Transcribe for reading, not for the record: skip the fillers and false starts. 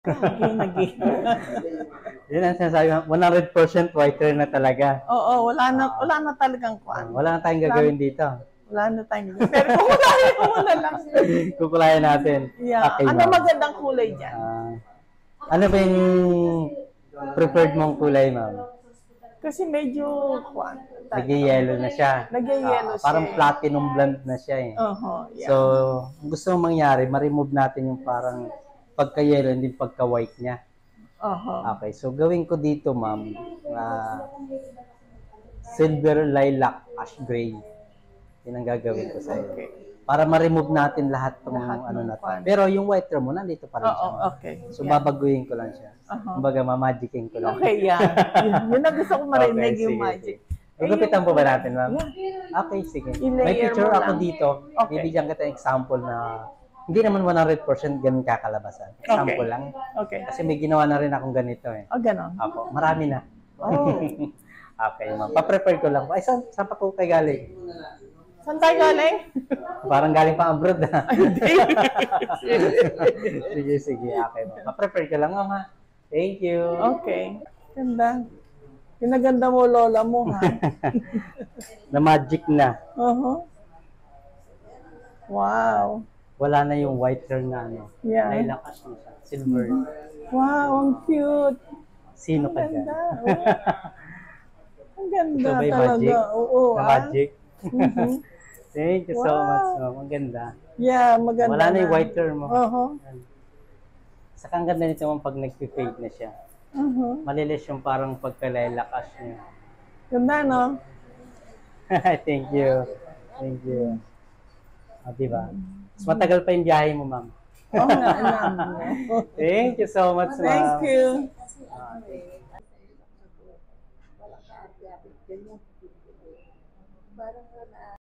Nagi. Yun ang sinasabi, 100% whiter na talaga. Oo, wala na talagang kuan. Wala na tayong gagawin dito. Wala na tayong gagawin. Pero kukulayan mo na lang. Kukulayan natin. Yeah. Okay, ano ma'am. magandang kulay dyan? Ano ba yung preferred mong kulay, ma'am? Kasi medyo kuan. Nag-yellow na siya. Nag-yellow siya. Parang platinum blonde na siya eh. Yeah. So, gusto mong mangyari, ma-remove natin yung parang pagka-yellow, hindi pagka-white niya. Okay, so gawin ko dito, ma'am, silver lilac ash gray. Yun ang gagawin ko sa iyo. Okay. Para ma-remove natin lahat ng ano natin. Pero yung whiter mo, nandito pa rin siya. Okay. So, babaguhin ko lang siya. Kumbaga, mamagicking ko lang. Okay, yeah. Yun ang gusto ko marinig, Okay, yung sige, magic. Gugupitan po ba natin, ma'am? Yeah. Okay, sige. I-layer May picture mo ako lang. dito. Okay. Bibigyan kita example na hindi naman 100% ganun kakalabasan. Example lang. Okay. Kasi may ginawa na rin akong ganito eh. Ganon. Ako, marami na. Oh. Okay, ma'am. Pa-prepare ko lang po. Ay, saan pa po kayo galing? Saan tayo galing? Parang galing pa abroad na. Hindi. Sige. Okay, ma'am. Pa-prepare ko lang, ma'am. Thank you. Okay. Ganda. Pinaganda mo, lola mo, ha? Na magic na. Wow. Wala na yung whiter na ano. Yeah. Nailakas na siya. Silver. Wow, ang cute. Sino ka dyan? Ganda. Ang ganda Ito ba yung talaga. magic? Oo, Na magic? Thank you so Wow. much, ma'am. Ang ganda. Yeah, maganda. Wala na yung whiter mo. Saka ang ganda nito ma'am pag nag-fade na siya. Malilis yung parang pagka-lilakas niya. Ganda, no? Thank you. Thank you. Diba? Mas matagal pa yung biyahe mo, ma'am. Oo nga, alam mo. Thank you so much, ma'am. Thank you. Parang